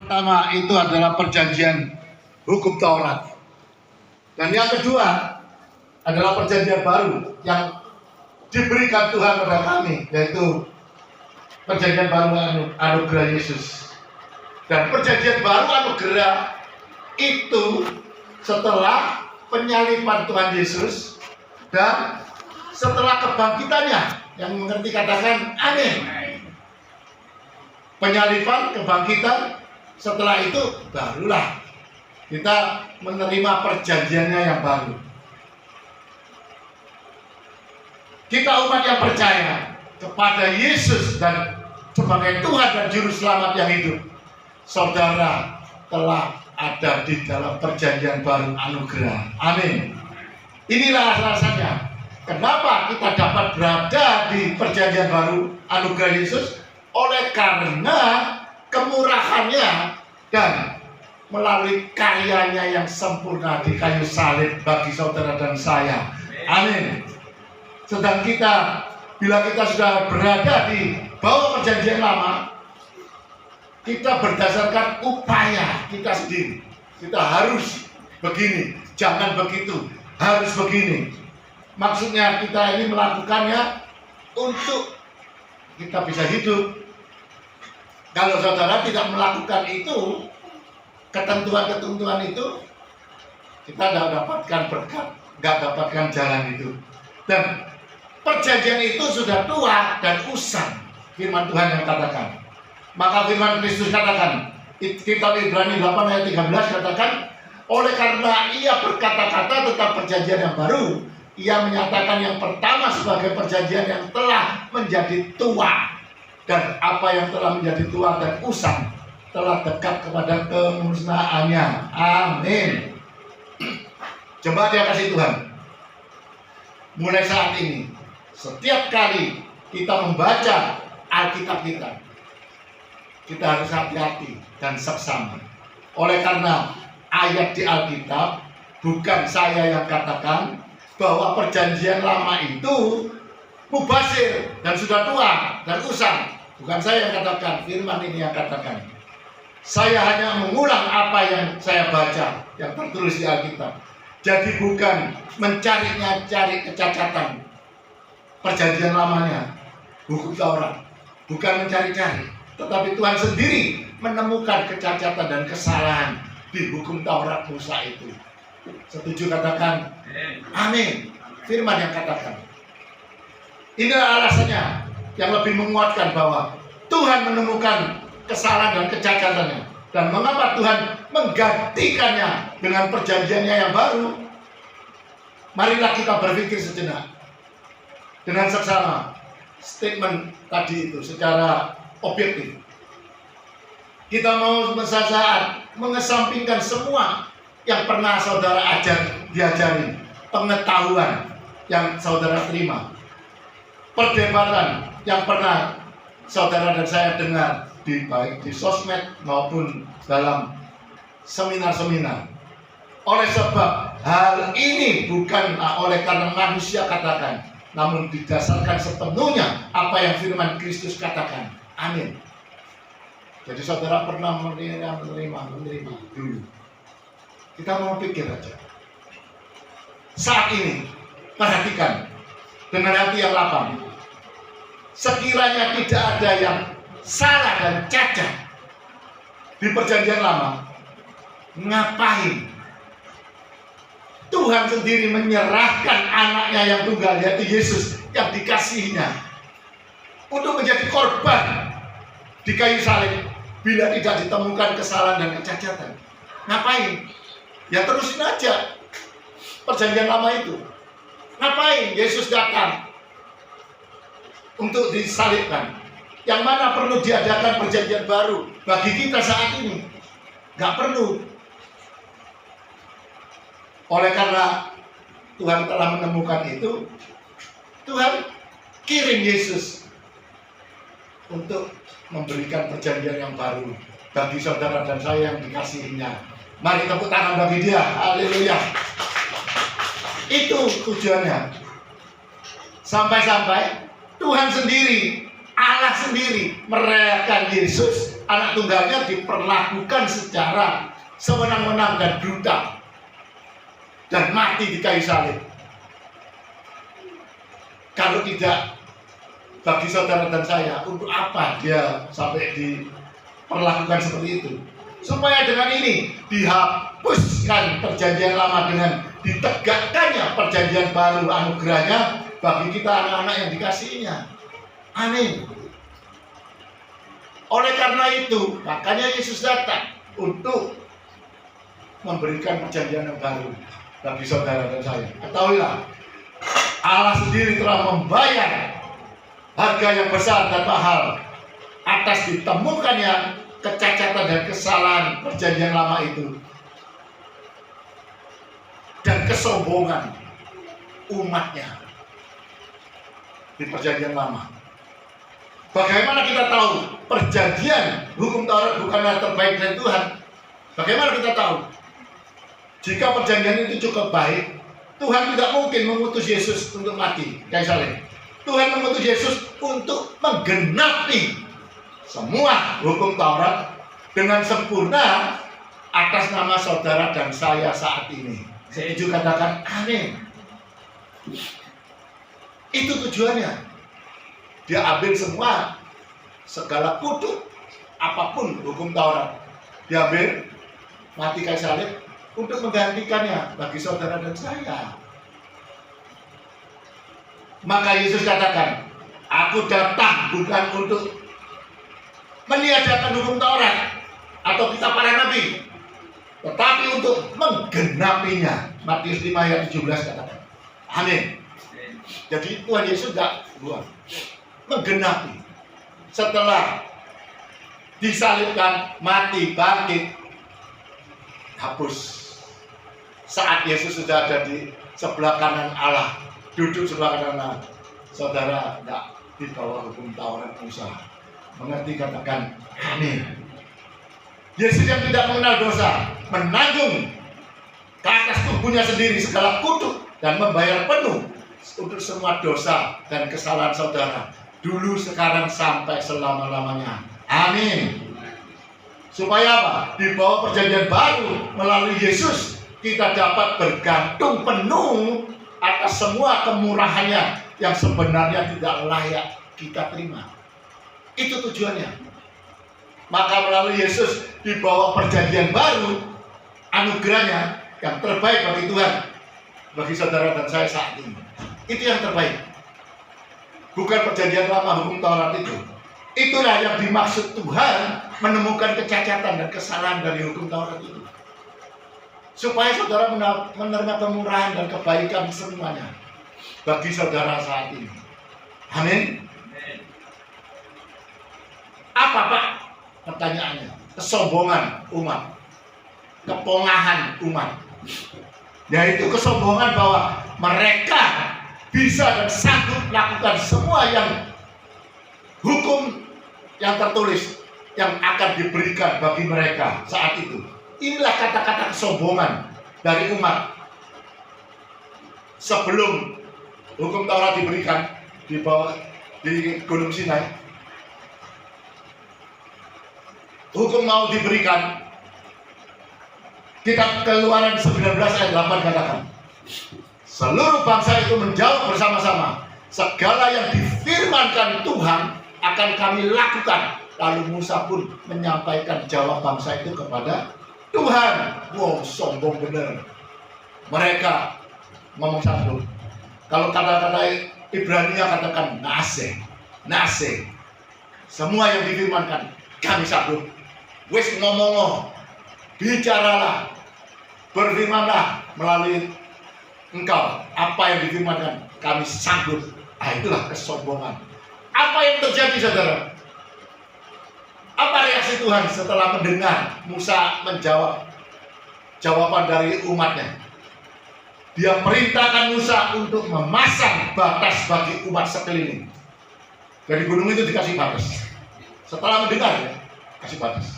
Pertama itu adalah perjanjian hukum Taurat. Dan yang kedua adalah perjanjian baru yang diberikan Tuhan kepada kami, yaitu perjanjian baru anugerah Yesus. Dan perjanjian baru anugerah itu setelah penyaliban Tuhan Yesus dan setelah kebangkitannya. Yang mengerti katakan amin. Penyaliban, kebangkitan, setelah itu barulah kita menerima perjanjiannya yang baru. Kita umat yang percaya kepada Yesus dan sebagai Tuhan dan Juru Selamat yang hidup, saudara telah ada di dalam perjanjian baru anugerah. Amin. Inilah alasannya kenapa kita dapat berada di perjanjian baru anugerah Yesus, oleh karena kemurahannya dan melalui karyanya yang sempurna di kayu salib bagi saudara dan saya. Amin. Sedang kita, bila kita sudah berada di bawah perjanjian lama, kita berdasarkan upaya kita sendiri. Kita harus begini, jangan begitu, harus begini. Maksudnya kita ini melakukannya untuk kita bisa hidup. Kalau saudara tidak melakukan itu, ketentuan-ketentuan itu, kita tidak dapatkan berkat, nggak dapatkan jalan itu. Dan perjanjian itu sudah tua dan usang, firman Tuhan yang katakan. Maka firman Kristus katakan, kitab Ibrani 8 ayat 13 katakan, oleh karena ia berkata-kata tentang perjanjian yang baru, ia menyatakan yang pertama sebagai perjanjian yang telah menjadi tua. Dan apa yang telah menjadi tua dan usang telah dekat kepada kemusnahannya. Amin. Coba dia kasih Tuhan. Mulai saat ini, setiap kali kita membaca Alkitab kita harus hati-hati dan seksama. Oleh karena ayat di Alkitab, bukan saya yang katakan bahwa perjanjian lama itu mubazir dan sudah tua dan usang. Bukan saya yang katakan, firman ini yang katakan. Saya hanya mengulang apa yang saya baca, yang tertulis di Alkitab. Jadi bukan cari kecacatan perjanjian lamanya, hukum Taurat. Bukan mencari-cari, tetapi Tuhan sendiri menemukan kecacatan dan kesalahan di hukum Taurat Musa itu. Setuju katakan amin. Firman yang katakan. Inilah alasannya yang lebih menguatkan bahwa Tuhan menemukan kesalahan dan kecacatannya, dan mengapa Tuhan menggantikannya dengan perjanjiannya yang baru. Marilah kita berpikir sejenak dengan seksama statement tadi itu secara objektif. Kita mau saat mengesampingkan semua yang pernah saudara diajari, pengetahuan yang saudara terima, perdebatan yang pernah saudara dan saya dengar baik di sosmed maupun dalam seminar-seminar. Oleh sebab hal ini bukan oleh karena manusia katakan, namun didasarkan sepenuhnya apa yang firman Kristus katakan. Amin. Jadi saudara pernah menerima dulu. Kita mau pikir aja. Saat ini perhatikan dengan hati yang lapang. Sekiranya tidak ada yang salah dan cacat di perjanjian lama, ngapain Tuhan sendiri menyerahkan anaknya yang tunggal, yaitu Yesus yang dikasihinya, untuk menjadi korban di kayu salib bila tidak ditemukan kesalahan dan kecacatan? Ngapain? Ya terusin aja perjanjian lama itu. Ngapain Yesus datang untuk disalibkan? Yang mana perlu diadakan perjanjian baru bagi kita saat ini? Gak perlu. Oleh karena Tuhan telah menemukan itu, Tuhan kirim Yesus untuk memberikan perjanjian yang baru bagi saudara dan saya yang dikasihinya. Mari tepuk tangan bagi dia. Haleluya. Itu tujuannya. Sampai-sampai Tuhan sendiri, Allah sendiri merelakan Yesus anak tunggalnya diperlakukan secara sewenang-wenang dan brutal dan mati di kayu salib. Kalau tidak, bagi saudara dan saya, untuk apa dia sampai diperlakukan seperti itu? Supaya dengan ini dihapuskan perjanjian lama dengan ditegakkannya perjanjian baru anugerahnya bagi kita anak-anak yang dikasihinya. Amin. Oleh karena itu, makanya Yesus datang untuk memberikan perjanjian yang baru bagi saudara dan saya. Ketahuilah, Allah sendiri telah membayar harga yang besar dan mahal atas ditemukannya kecacatan dan kesalahan perjanjian lama itu dan kesombongan umatnya di perjanjian lama. Bagaimana kita tahu perjanjian hukum Taurat bukanlah terbaik dari Tuhan? Bagaimana kita tahu? Jika perjanjian itu cukup baik, Tuhan tidak mungkin mengutus Yesus untuk mati kayu salib. Tuhan mengutus Yesus untuk menggenapi semua hukum Taurat dengan sempurna atas nama saudara dan saya saat ini. Saya juga katakan amin. Itu tujuannya. Dia ambil semua, segala kutuk, apapun hukum Taurat, diambil, mati kayu salib untuk menggantikannya bagi saudara dan saya. Maka Yesus katakan, aku datang bukan untuk meniadakan hukum Taurat atau kitab para nabi, tetapi untuk menggenapinya. Matius 5 ayat 17 katakan. Amin. Jadi Tuhan Yesus tidak buang, menggenapi. Setelah disalibkan, mati, bangkit, hapus. Saat Yesus sudah ada di sebelah kanan Allah, duduk sebelah kanan Allah, saudara tidak di bawah hukum Taurat Musa. Mengerti, katakan amin. Yesus yang tidak mengenal dosa menanggung ke atas tubuhnya sendiri segala kutuk dan membayar penuh untuk semua dosa dan kesalahan saudara, dulu, sekarang, sampai selama-lamanya. Amin. Supaya apa? Di bawah perjanjian baru melalui Yesus kita dapat bergantung penuh atas semua kemurahannya yang sebenarnya tidak layak kita terima. Itu tujuannya. Maka melalui Yesus di bawah perjanjian baru, anugerahnya yang terbaik bagi Tuhan, bagi saudara dan saya saat ini. Itu yang terbaik. Bukan perjanjian lama hukum Taurat itu. Itulah yang dimaksud Tuhan menemukan kecacatan dan kesalahan dari hukum Taurat itu. Supaya saudara menerima kemurahan dan kebaikan semuanya bagi saudara saat ini. Amin. Apa Pak? Pertanyaannya, kesombongan umat, kepongahan umat, yaitu kesombongan bahwa mereka bisa dan sanggup melakukan semua yang hukum yang tertulis yang akan diberikan bagi mereka saat itu. Inilah kata-kata kesombongan dari umat sebelum hukum Taurat diberikan di bawah di Gunung Sinai. Hukum mau diberikan. Kitab Keluaran 19 ayat 8 katakan, seluruh bangsa itu menjawab bersama-sama, segala yang difirmankan Tuhan akan kami lakukan. Lalu Musa pun menyampaikan jawab bangsa itu kepada Tuhan. Wow, sombong bener. Mereka ngomong satu. Kalau kata-kata Ibrani katakan nase. Semua yang difirmankan kami sambut. Wis ngomong, bicaralah, berfirmanlah melalui engkau. Apa yang difirmankan kami sambut. Itulah kesombongan. Apa yang terjadi saudara? Apa reaksi Tuhan setelah mendengar Musa menjawab jawaban dari umatnya? Dia perintahkan Musa untuk memasang batas bagi umat sekeliling. Dari gunung itu dikasih batas. Setelah mendengar, ya, kasih batas.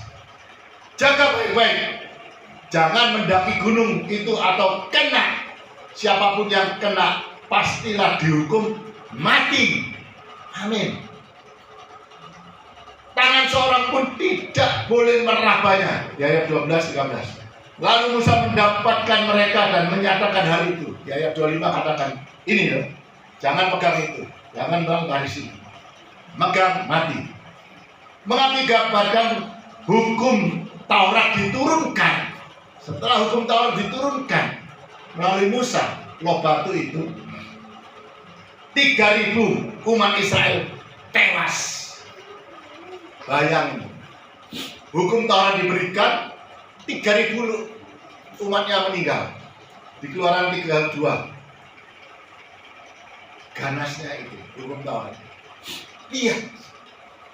Jaga baik-baik. Jangan mendaki gunung itu atau kena. Siapapun yang kena pastilah dihukum mati. Amin. tangan seorang pun tidak boleh merabanya. Di ayat 12-13. Lalu Musa mendapatkan mereka dan menyatakan hal itu. Di ayat 25 katakan, ini loh, jangan pegang itu, jangan garis ini, megang mati. Mengakibatkan hukum Taurat diturunkan. Setelah hukum Taurat diturunkan melalui Musa, loh batu itu, 3.000 umat Israel tewas. Bayangin, hukum Taurat diberikan, 3.000 umatnya meninggal. Di Keluaran 32. Ganasnya itu hukum Taurat. Iya,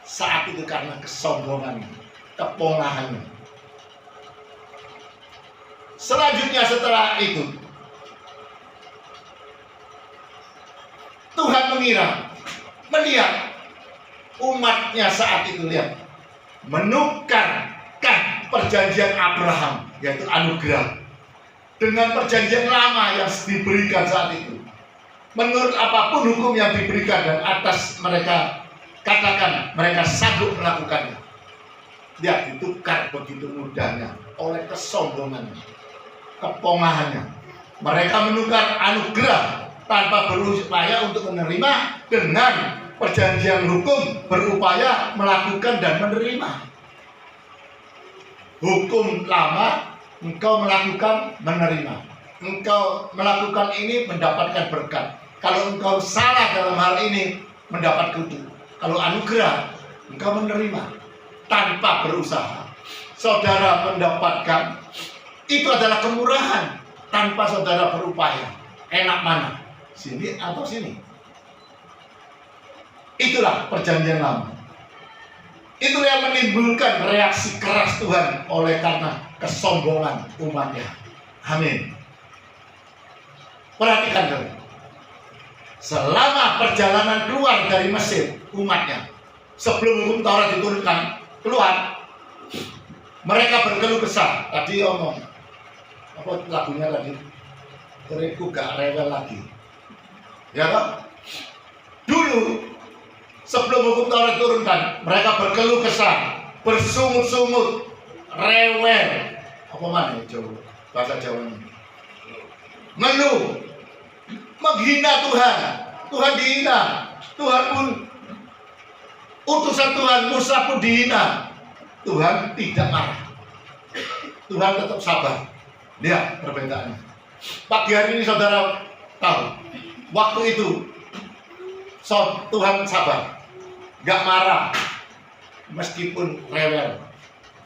saat itu karena kesombongannya, kepongahannya. Selanjutnya setelah itu, Tuhan melihat umatnya saat itu, lihat, menukarkan perjanjian Abraham, yaitu anugerah, dengan perjanjian lama yang diberikan saat itu. Menurut apapun hukum yang diberikan dan atas mereka katakan mereka sanggup melakukannya, dia ditukar begitu mudahnya oleh kesombongannya, kepongahannya. Mereka menukar anugerah tanpa berupaya untuk menerima dengan perjanjian hukum berupaya melakukan dan menerima. Hukum lama engkau melakukan menerima, engkau melakukan ini mendapatkan berkat. Kalau engkau salah dalam hal ini mendapat kutuk. Kalau anugerah engkau menerima tanpa berusaha. Saudara mendapatkan itu adalah kemurahan tanpa saudara berupaya. Enak mana? Sini atau sini? Itulah perjanjian lama. Itulah yang menimbulkan reaksi keras Tuhan oleh karena kesombongan umatnya. Amin. Perhatikan dulu. Selama perjalanan keluar dari Mesir, umatnya, sebelum hukum Taurat diturunkan, keluar, mereka berkeluh kesah. Tadi omong, apa lagunya tadi? Teriku gak rewel lagi. Ya kan? Dulu sebelum hukum Taurat diturunkan, mereka berkeluh kesah, bersungut-sungut, rewel. Apa mana Jawa? Bahasa Jawa ini. Ngeluh, menghina Tuhan. Tuhan dihina. Tuhan pun, utusan Tuhan Musa pun dihina. Tuhan tidak marah. Tuhan tetap sabar. Lihat perbedaannya. Pagi hari ini saudara tahu, waktu itu Tuhan sabar, gak marah, meskipun rewel,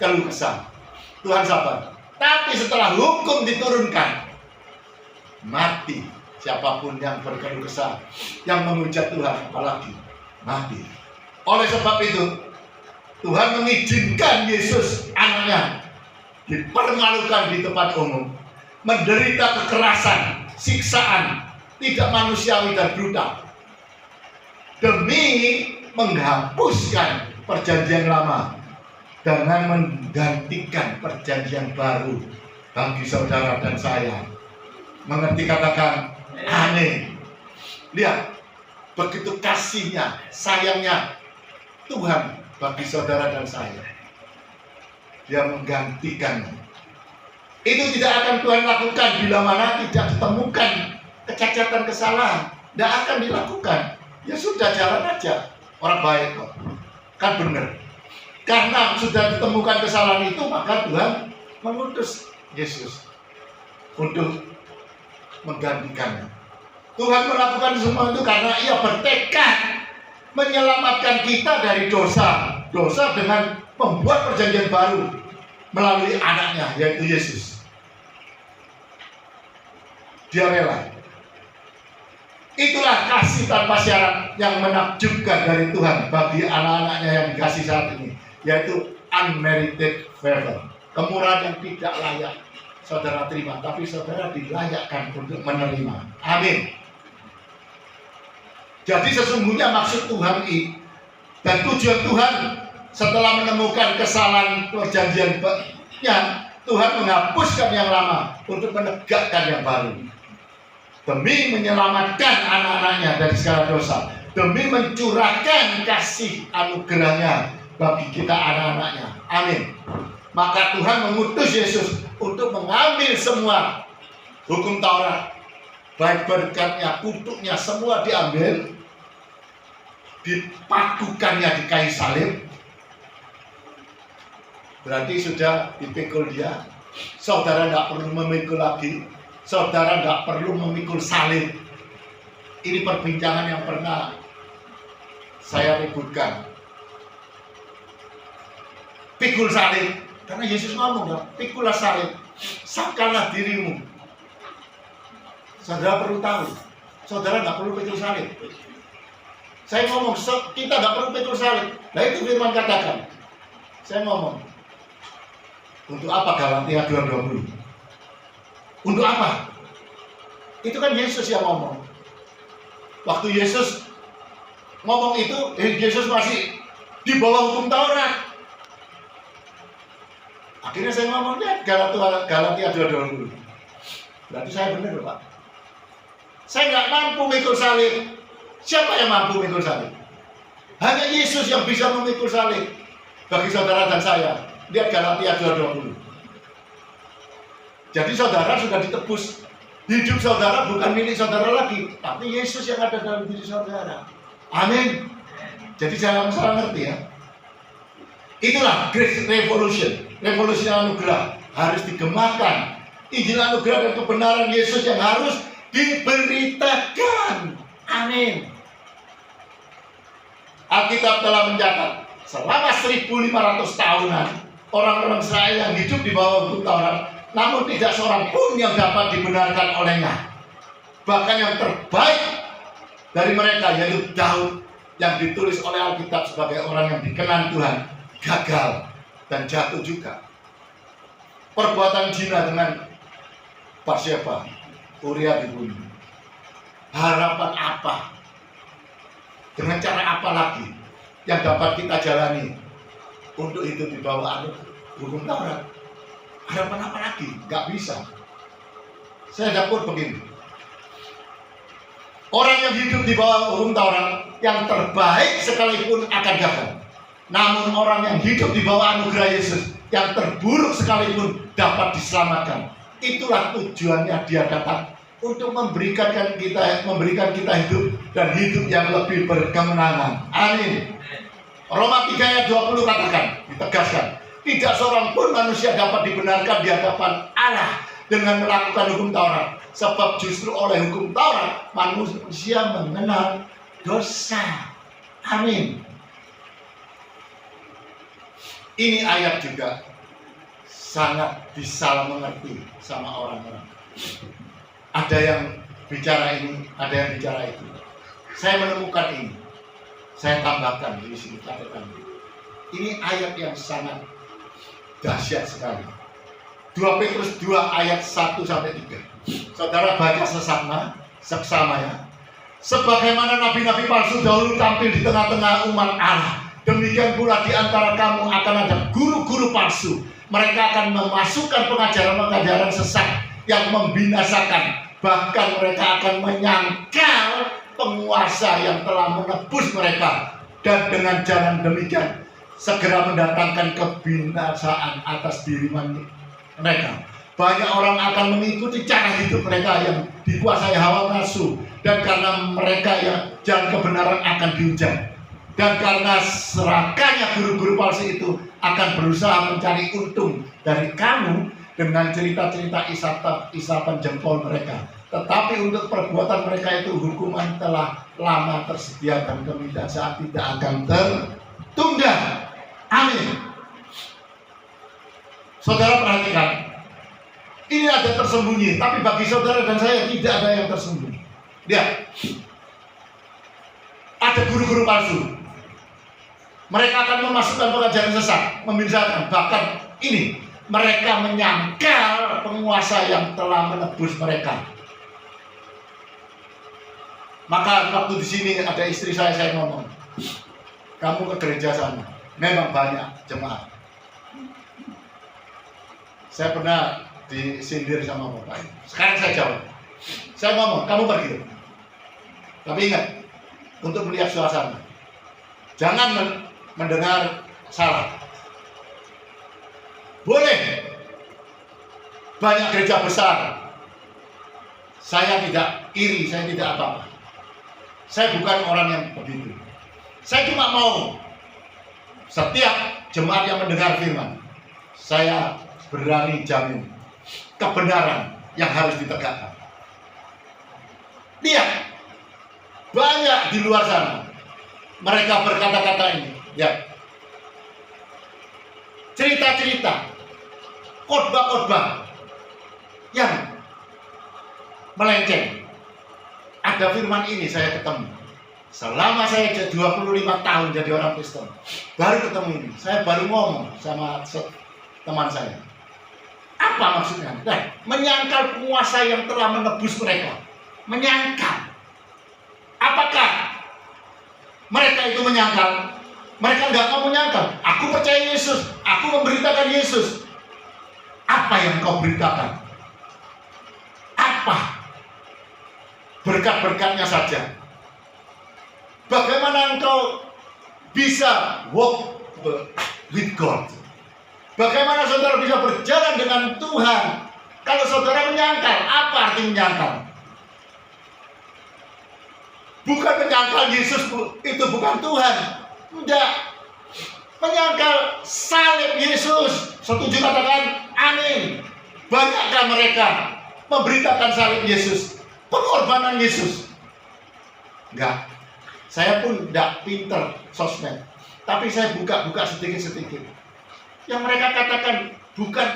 keluh kesah. Tuhan sabar. Tapi setelah hukum diturunkan, mati siapapun yang berkeluh kesah, yang menghujat Tuhan, apalagi mati. Oleh sebab itu, Tuhan mengizinkan Yesus anaknya dipermalukan di tempat umum, menderita kekerasan, siksaan, tidak manusiawi dan brutal, demi menghapuskan perjanjian lama dengan menggantikan perjanjian baru bagi saudara dan saya. Mengerti katakan amin. Lihat begitu kasihnya, sayangnya Tuhan bagi saudara dan saya. Dia menggantikannya. Itu tidak akan Tuhan lakukan bila mana tidak ditemukan kecacatan, kesalahan. Tidak akan dilakukan. Ya sudah, jalan aja. Orang baik kok. Kan benar. Karena sudah ditemukan kesalahan itu, maka Tuhan mengutus Yesus untuk menggantikannya. Tuhan melakukan semua itu karena Ia bertekad menyelamatkan kita dari dosa dengan membuat perjanjian baru melalui anaknya, yaitu Yesus. Dia rela. Itulah kasih tanpa syarat yang menakjubkan dari Tuhan bagi anak-anaknya yang dikasih saat ini, yaitu unmerited favor, kemurahan yang tidak layak saudara terima, tapi saudara dilayakkan untuk menerima. Amin. Jadi sesungguhnya maksud Tuhan ini dan tujuan Tuhan setelah menemukan kesalahan perjanjiannya, Tuhan menghapuskan yang lama untuk menegakkan yang baru, demi menyelamatkan anak-anaknya dari segala dosa, demi mencurahkan kasih anugerahnya bagi kita anak-anaknya. Amin. Maka Tuhan mengutus Yesus untuk mengambil semua hukum Taurat, baik berkatnya, kutuknya, semua diambil, dipakukannya di kayu salib. Berarti sudah dipikul dia. Saudara nggak perlu memikul lagi. Saudara nggak perlu memikul salib. Ini perbincangan yang pernah saya ributkan. Pikul salib. Karena Yesus ngomong, pikulah salib, sangkallah dirimu. Saudara perlu tahu, saudara nggak perlu pikul salib. Saya ngomong, kita nggak perlu pikul salib. Nah itu firman katakan. Saya ngomong, untuk apa Galatia 2:20? Untuk apa? Itu kan Yesus yang ngomong. Waktu Yesus ngomong itu, Yesus masih di bawah hukum Taurat. Akhirnya saya ngomong, lihat Galatia 2:20. Berarti saya benar, Pak. Saya nggak mampu mikul salib. Siapa yang mampu mikul salib? Hanya Yesus yang bisa memikul salib. Bagi saudara dan saya, lihat Galatia 2:20. Jadi saudara sudah ditebus. Hidup saudara bukan milik saudara lagi, tapi Yesus yang ada dalam diri saudara. Amin. Jadi jangan salah ngerti ya. Itulah Grace Revolution, revolusi anugerah harus digemarkan. Injil anugerah dan kebenaran Yesus yang harus diberitakan. Amin. Alkitab telah mencatat selama 1500 tahunan orang-orang Israel yang hidup di bawah hukum Taurat, namun tidak seorang pun yang dapat dibenarkan olehnya. Bahkan yang terbaik dari mereka yaitu Daud yang ditulis oleh Alkitab sebagai orang yang dikenan Tuhan, gagal dan jatuh juga. Perbuatan zina dengan Batsyeba, Uria dibunuh. Harapan apa? Dengan cara apa lagi yang dapat kita jalani untuk itu di bawah hukum Taurat? Harapan apa lagi? Gak bisa. Saya dapur begini. Orang yang hidup di bawah hukum Taurat yang terbaik sekalipun akan gagal. Namun orang yang hidup di bawah anugerah Yesus yang terburuk sekalipun dapat diselamatkan. Itulah tujuannya dia datang, untuk memberikan kita hidup dan hidup yang lebih berkemenangan. Amin. Roma 3 ayat 20 katakan, ditegaskan, tidak seorang pun manusia dapat dibenarkan di hadapan Allah dengan melakukan hukum Taurat. Sebab justru oleh hukum Taurat manusia mengenal dosa. Amin. Ini ayat juga sangat disalah mengerti sama orang-orang. Ada yang bicara ini, ada yang bicara itu. Saya menemukan ini. Saya tambahkan di sini catatan. Ini ayat yang sangat dahsyat sekali. 2 Petrus 2 ayat 1-3. Saudara baca seksama ya. Sebagaimana nabi-nabi palsu dahulu tampil di tengah-tengah umat Allah, demikian pula di antara kamu akan ada guru-guru palsu. Mereka akan memasukkan pengajaran-pengajaran sesat yang membinasakan. Bahkan mereka akan menyangkal penguasa yang telah menebus mereka. Dan dengan jalan demikian segera mendatangkan kebinasaan atas diri mereka. Banyak orang akan mengikuti cara hidup mereka yang dikuasai hawa nafsu. Dan karena mereka yang jalan kebenaran akan dihujat. Dan karena serakahnya guru-guru palsu itu akan berusaha mencari untung dari kamu dengan cerita-cerita isapan jempol mereka. Tetapi untuk perbuatan mereka itu hukuman telah lama tersedia dan kebinasaan tidak akan tertunda. Amin. Saudara perhatikan, ini ada tersembunyi, tapi bagi saudara dan saya tidak ada yang tersembunyi. Lihat, ada guru-guru palsu. Mereka akan memasukkan pengajaran sesat, membinasakan. Bahkan ini, mereka menyangkal penguasa yang telah menebus mereka. Maka waktu di sini ada istri saya ngomong, kamu ke gereja sana, memang banyak jemaat. Saya pernah disindir sama bapak. Sekarang saya jawab, saya ngomong, kamu pergi. Tapi ingat, untuk melihat suasana, jangan mendengar salah. Boleh banyak gereja besar, saya tidak iri, saya tidak apa-apa. Saya bukan orang yang begitu. Saya cuma mau setiap jemaat yang mendengar firman, saya berani jamin kebenaran yang harus ditegakkan. Lihat, banyak di luar sana mereka berkata-kata ini, ya, cerita-cerita, khotbah-khotbah yang melenceng. Ada firman ini saya ketemu selama saya 25 tahun jadi orang Kristen, baru ketemu ini. Saya baru ngomong sama teman saya, apa maksudnya? Nah, menyangkal penguasa yang telah menebus mereka. Menyangkal. Apakah mereka itu menyangkal? Mereka nggak mau menyangkal. Aku percaya Yesus, aku memberitakan Yesus. Apa yang kau beritakan? Apa? Berkat-berkatnya saja. Bagaimana engkau bisa walk with God? Bagaimana saudara bisa berjalan dengan Tuhan kalau saudara menyangkal? Apa arti menyangkal? Bukan menyangkal Yesus itu bukan Tuhan. Tidak. Menyangkal salib Yesus. Setuju katakan amin. Banyakkah mereka memberitakan salib Yesus, pengorbanan Yesus? Enggak. Saya pun tidak pinter sosmed, tapi saya buka-buka sedikit-sedikit. Yang mereka katakan bukan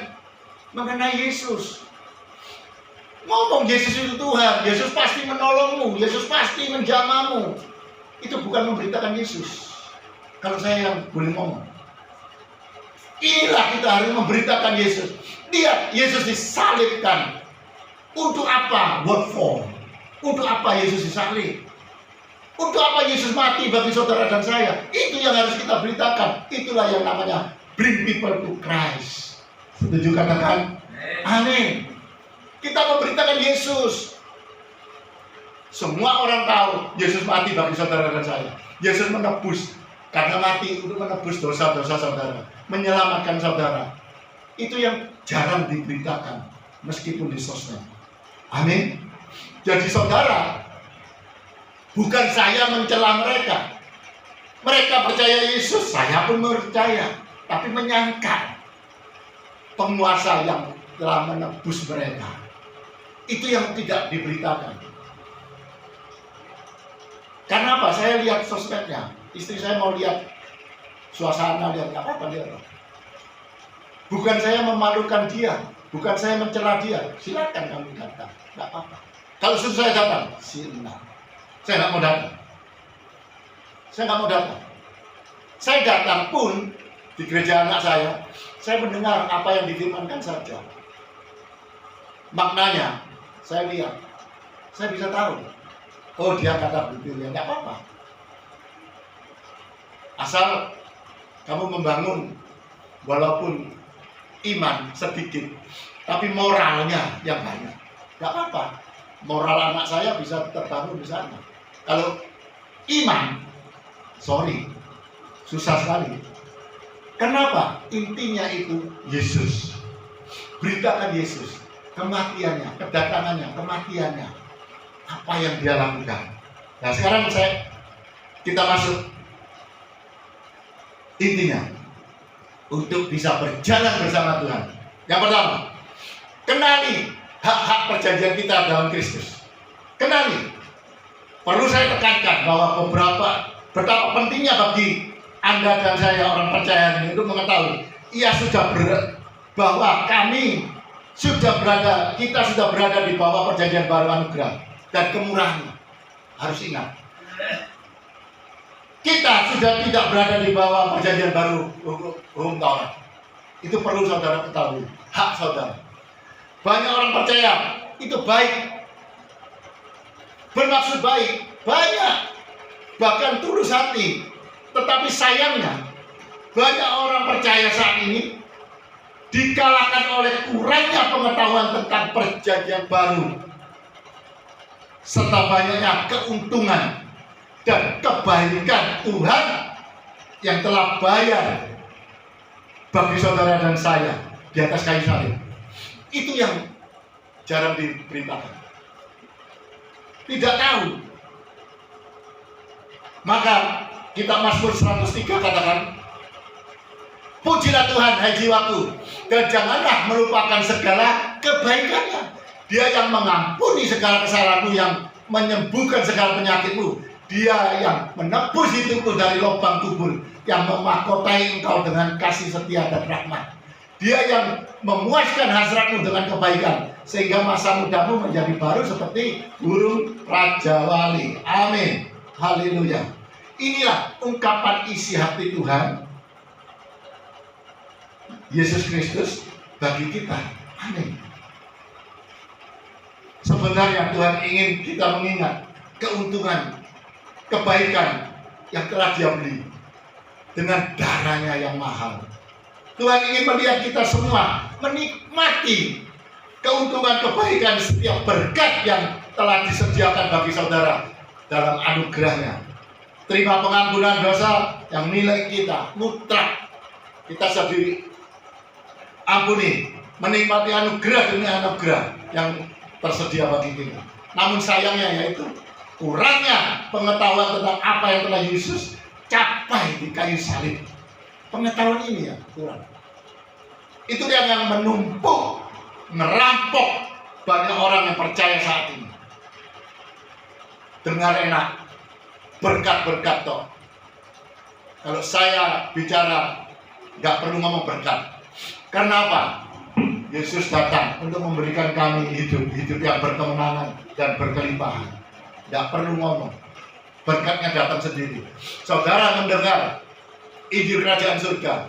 mengenai Yesus. Ngomong Yesus itu Tuhan, Yesus pasti menolongmu, Yesus pasti menjamamu. Itu bukan memberitakan Yesus. Kalau saya yang boleh ngomong, inilah kita harus memberitakan Yesus. Lihat, Yesus disalibkan. Untuk apa? What for? Untuk apa Yesus disalib? Untuk apa Yesus mati bagi saudara dan saya? Itu yang harus kita beritakan. Itulah yang namanya bring people to Christ. Setuju katakan amin. Kita memberitakan Yesus. Semua orang tahu Yesus mati bagi saudara dan saya. Yesus menebus, karena mati untuk menebus dosa-dosa saudara, menyelamatkan saudara. Itu yang jarang diberitakan meskipun di sosmed. Amin. Jadi saudara, bukan saya mencela mereka. Mereka percaya Yesus, saya pun percaya. Tapi menyangkal penguasa yang telah menebus mereka. Itu yang tidak diberitakan. Karena apa? Saya lihat sosmednya. Istri saya mau lihat suasana, lihat apa dia. Bukan saya memalukan dia, bukan saya mencela dia. Silakan kamu datang, tidak apa-apa. Kalau suruh saya datang, silakan. Saya nggak mau datang. Saya nggak mau datang. Saya datang pun di gereja anak saya mendengar apa yang difirmankan saja. Maknanya, saya lihat, saya bisa tahu. Oh, dia kata begitu, ya nggak apa-apa. Asal kamu membangun, walaupun iman sedikit, tapi moralnya yang banyak. Nggak apa-apa. Moral anak saya bisa terbangun di sana. Kalau iman, sorry, susah sekali. Kenapa? Intinya itu Yesus. Beritakan Yesus, kematiannya, kedatangannya, kematiannya, apa yang dia lakukan. Nah sekarang kita masuk intinya untuk bisa berjalan bersama Tuhan. Yang pertama, kenali hak-hak perjanjian kita dalam Kristus. Kenali. Perlu saya tekankan bahwa betapa pentingnya bagi Anda dan saya orang percaya ini untuk mengetahui bahwa kita sudah berada di bawah perjanjian baru anugerah dan kemurahan. Harus ingat, kita sudah tidak berada di bawah perjanjian baru hukum Taurat. Itu perlu saudara ketahui, hak saudara. Banyak orang percaya itu baik, bermaksud baik, banyak, bahkan tulus hati. Tetapi sayangnya banyak orang percaya saat ini dikalahkan oleh kurangnya pengetahuan tentang perjanjian baru serta banyaknya keuntungan dan kebaikan Tuhan yang telah bayar bagi saudara dan saya di atas kayu salib. Itu yang jarang diberitakan. Tidak tahu. Maka kitab Mazmur 103 katakan, pujilah Tuhan hai jiwaku, dan janganlah melupakan segala kebaikannya. Dia yang mengampuni segala kesalahanmu, yang menyembuhkan segala penyakitmu. Dia yang menebus hidupmu dari lubang kubur, yang memahkotai engkau dengan kasih setia dan rahmat. Dia yang memuaskan hasratmu dengan kebaikan, sehingga masa mudamu menjadi baru seperti burung raja wali. Amin. Haleluya. Inilah ungkapan isi hati Tuhan Yesus Kristus bagi kita. Amin. Sebenarnya Tuhan ingin kita mengingat keuntungan, kebaikan yang telah Dia beli dengan darahnya yang mahal. Tuhan ingin melihat kita semua menikmati keuntungan, kebaikan, setiap berkat yang telah disediakan bagi saudara dalam anugerahnya. Terima pengampunan dosa yang milik kita, mutlak. Kita sudah diampuni, menikmati anugerah demi anugerah yang tersedia bagi kita. Namun sayangnya yaitu kurangnya pengetahuan tentang apa yang telah Yesus capai di kayu salib. Pengetahuan ini ya kurang. Itu yang menumpuk, merampok banyak orang yang percaya saat ini. Dengar enak, berkat-berkat toh. Kalau saya bicara nggak perlu ngomong berkat. Karena apa? Yesus datang untuk memberikan kami hidup yang berkemenangan dan berkelimpahan. Nggak perlu ngomong. Berkatnya datang sendiri. Saudara mendengar Injil Kerajaan Surga,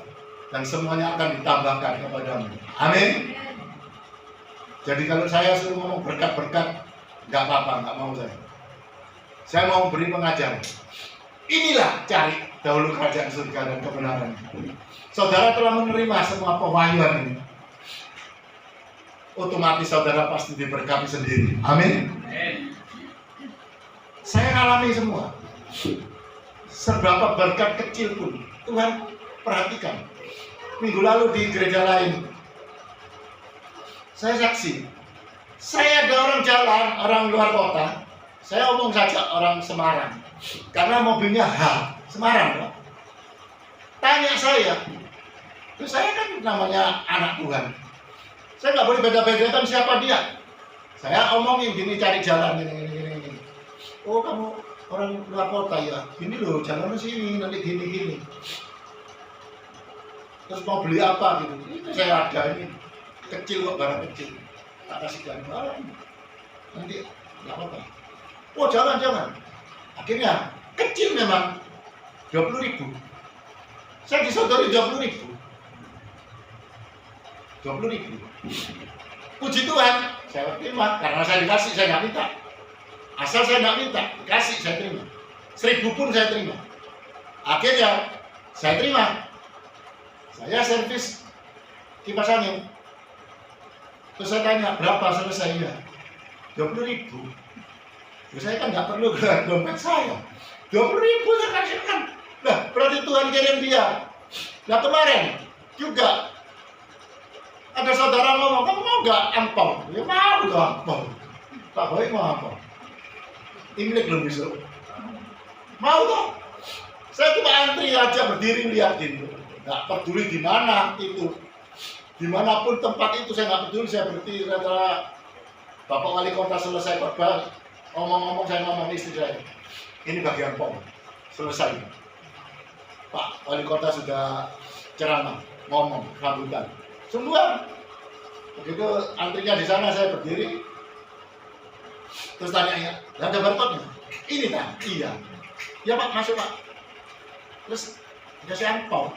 dan semuanya akan ditambahkan kepadamu. Amin. Jadi kalau saya suruh ngomong berkat-berkat, nggak apa-apa, nggak mau saya. Saya mau beri pengajaran. Inilah cari dahulu Kerajaan Surga dan kebenaran. Saudara telah menerima semua pewahyuan ini. Otomatis saudara pasti diberkati sendiri. Amin. Saya alami semua. Seberapa berkat kecil pun Tuhan perhatikan. Minggu lalu di gereja lain, saya saksi. Saya ada orang jalan, orang luar kota. Saya omong saja orang Semarang, karena mobilnya H Semarang, loh. Tanya saya, itu saya kan namanya anak Tuhan. Saya nggak boleh beda-bedakan siapa dia. Saya omongin gini, cari jalan ini. Oh, kamu orang luar kota ya, gini loh, jalan ke sini, nanti gini. Terus mau beli apa gitu, itu saya ada ini, kecil kok, barang kecil, tak kasih barang, nanti nggak apa-apa. Oh jangan, akhirnya kecil memang, 20.000, saya disodori 20.000. Puji Tuhan, saya terima, karena saya dikasih, saya nggak minta. Asal saya nggak minta, dikasih saya terima. 1.000 pun saya terima. Akhirnya saya terima. Saya servis kipas angin. Terus saya tanya, berapa selesai ya? 20.000. Terus saya kan nggak perlu gerak dompet saya. 20.000 saya kasihkan. Nah, berarti Tuhan kirim dia. Nah kemarin juga ada saudara ngomong, kamu mau nggak angpau? Ya mau nggak angpau. Pak Boy mau angpau. Imlek belum besok. Mau toh? Saya cuma antri aja, berdiri liatin. Nggak peduli di mana itu, dimanapun tempat itu saya nggak peduli. Saya berdiri antara Bapak Wali Kota selesai khotbah, ngomong-ngomong saya ngomong istri saya, ini bagian pom selesai. Pak Wali Kota sudah ceramah, ngomong rambutan, semua. Begitu antrinya di sana saya berdiri, terus tanya, ada barcode-nya? Ini tak? Iya. Ya Pak, masuk Pak. Terus dikasih angpau.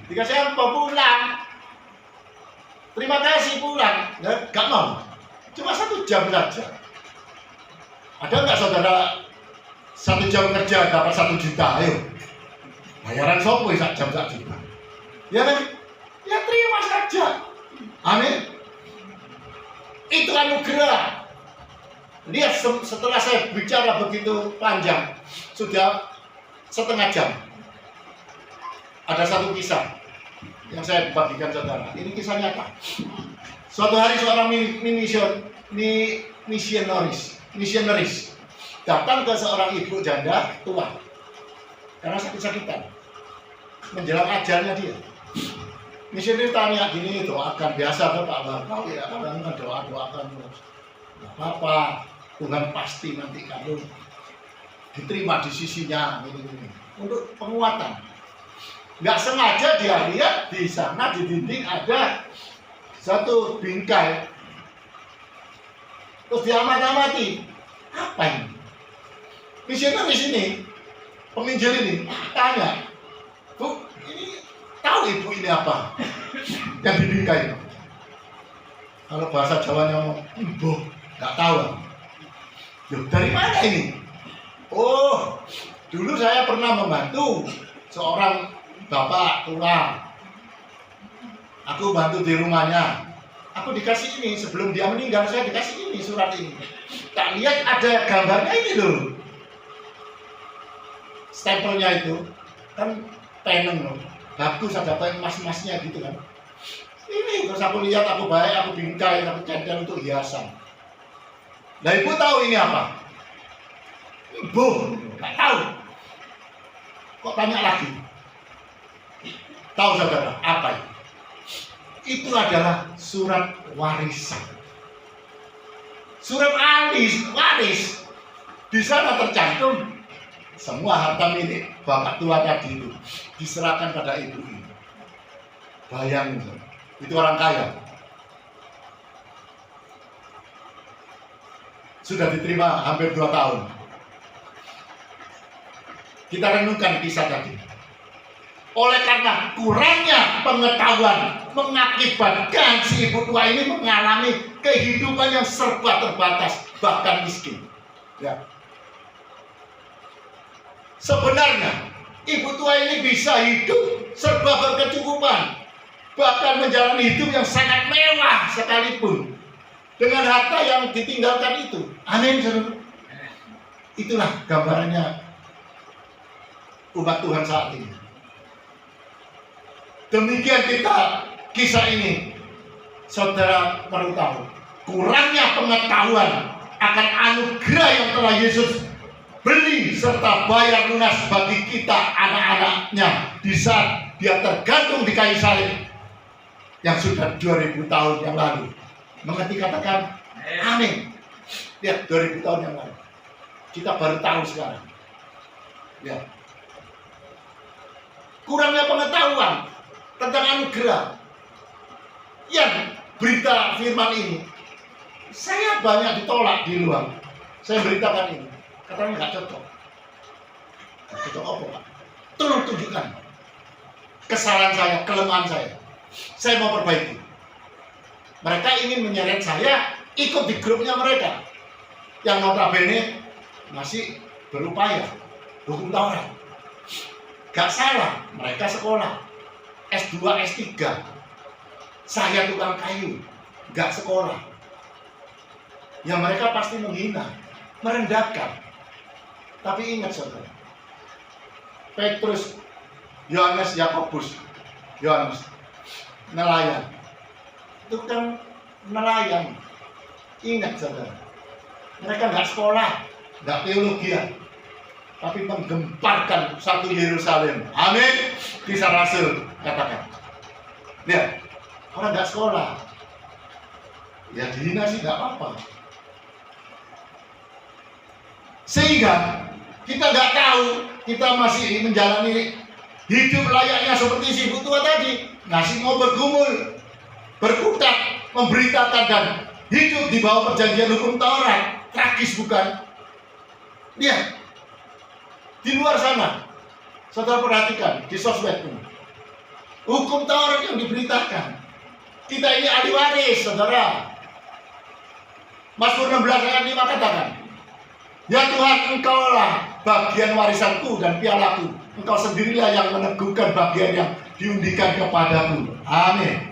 Dikasih angpau pulang. Terima kasih pulang. Gak mau. Cuma 1 jam saja. Ada nggak saudara 1 jam kerja dapat 1 juta? Ayo. Bayaran sopo 1 jam 1 juta. Ya kan? Ya terima saja. Amin. Itu anugerah. Lihat setelah saya bicara begitu panjang, sudah 1/2 jam. Ada satu kisah. yang saya bagikan saudara. Ini kisah nyata. Suatu hari seorang misionaris datang ke seorang ibu janda tua karena sakit-sakitan menjelang ajalnya dia. Misionaris tanya gini, doakan biasa Pak, kau ya kan doakan terus. Nggak apa-apa, Tuhan pasti nanti kamu diterima di sisinya ini. Untuk penguatan. Nggak sengaja dia lihat di sana di dinding ada satu bingkai. Terus dia amati, apa ini? Misionaris ini, peminjil ini tanya, Bu, ini tahu ibu ini apa? Yang di bingkai. Kalau bahasa Jawanya ngomong, Bu, nggak tahu. Loh, dari mana ini? Oh, dulu saya pernah membantu seorang bapak tua. Aku bantu di rumahnya. Aku dikasih ini, sebelum dia meninggal saya dikasih ini, surat ini. Tak lihat ada gambarnya ini loh. Stempelnya itu kan peneng loh. Bagus, ada emas-emasnya gitu kan. Ini terus aku lihat, aku baik, aku bingkai, aku centel untuk hiasan. Nah ibu tahu ini apa? Ibu, nggak tahu. Kok tanya lagi? Tahu saudara, apa itu? Itu adalah surat warisan. Surat waris. Di sana tercantum semua harta milik bapak tua tadi itu diserahkan pada ibu ini. Bayangin, itu orang kaya. Sudah diterima hampir 2 tahun. Kita renungkan kisah tadi. Oleh karena kurangnya pengetahuan mengakibatkan si ibu tua ini mengalami kehidupan yang serba terbatas, bahkan miskin. Ya. Sebenarnya ibu tua ini bisa hidup serba berkecukupan, bahkan menjalani hidup yang sangat mewah sekalipun dengan harta yang ditinggalkan itu. Amin, saudara. Itulah gambarannya umat Tuhan saat ini. Demikian kita kisah ini, saudara perlu tahu, kurangnya pengetahuan akan anugerah yang telah Yesus beli serta bayar lunas bagi kita anak-anaknya di saat dia tergantung di kayu salib yang sudah 2000 tahun yang lalu. Mengerti katakan amin. Lihat 2000 tahun yang lalu. Kita baru tahu sekarang. Ya. Kurangnya pengetahuan tentang anugerah. Yang berita firman ini saya banyak ditolak di luar. Saya beritakan ini. Katanya nggak cocok. Nggak cocok apa Pak? Tolong tunjukkan kesalahan saya, kelemahan saya. Saya mau perbaiki. Mereka ingin menyeret saya ikut di grupnya mereka yang notabene masih berupaya hukum Taurat. Gak salah, mereka sekolah S2, S3. Saya tukang kayu, gak sekolah. Ya mereka pasti menghina, merendahkan. Tapi ingat saudara, Petrus, Yohanes, Yakobus, nelayan. Itu kan nelayan. Ingat saudara, mereka nggak sekolah, nggak teologian, tapi menggemparkan satu Yerusalem. Amin. Kisah Rasul katakan. Lihat, orang nggak sekolah, ya dihina sih nggak apa-apa. Sehingga kita nggak tahu, kita masih menjalani hidup layaknya seperti si ibu tua tadi, ngasih mau bergumul, berkutat, memberitakan dan hidup di bawah perjanjian hukum Taurat. Tragis bukan? Lihat, di luar sana, saudara perhatikan di sosmed ini, hukum Taurat yang diberitakan. Kita ini ahli waris, saudara. Mazmur 16 ayat 5 katakan, ya Tuhan, Engkaulah bagian warisanku dan pialaku. Engkau sendirilah yang meneguhkan bagian yang diundikan kepadaku. Amin.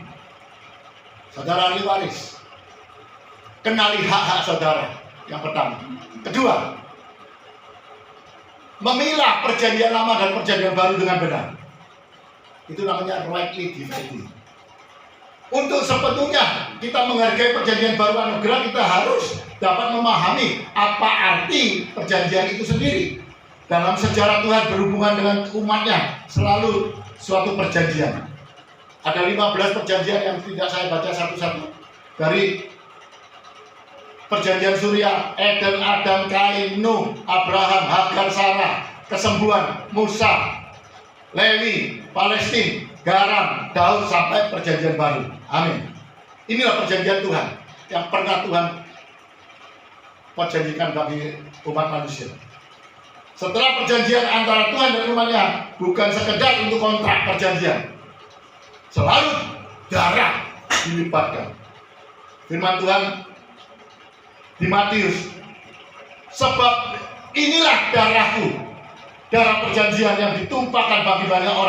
Saudara ahli waris, kenali hak-hak saudara. Yang pertama. Kedua, memilah perjanjian lama dan perjanjian baru dengan benar. Itu namanya rightly dividing. Untuk sepenuhnya kita menghargai perjanjian baru anugerah, kita harus dapat memahami apa arti perjanjian itu sendiri. Dalam sejarah Tuhan berhubungan dengan umatnya selalu suatu perjanjian. Ada 15 perjanjian yang tidak saya baca satu-satu. Dari perjanjian Surya, Eden, Adam, Kain, Nuh, Abraham, Hagar, Sarah, kesembuhan, Musa, Lewi, Palestina, Garam, Daud, sampai perjanjian baru. Amin. Inilah perjanjian Tuhan yang pernah Tuhan perjanjikan bagi umat manusia. Setelah perjanjian antara Tuhan dan umatnya bukan sekedar untuk kontrak perjanjian, selalu darah dilibatkan. Firman Tuhan di Matius, sebab inilah darahku, darah perjanjian yang ditumpahkan bagi banyak orang.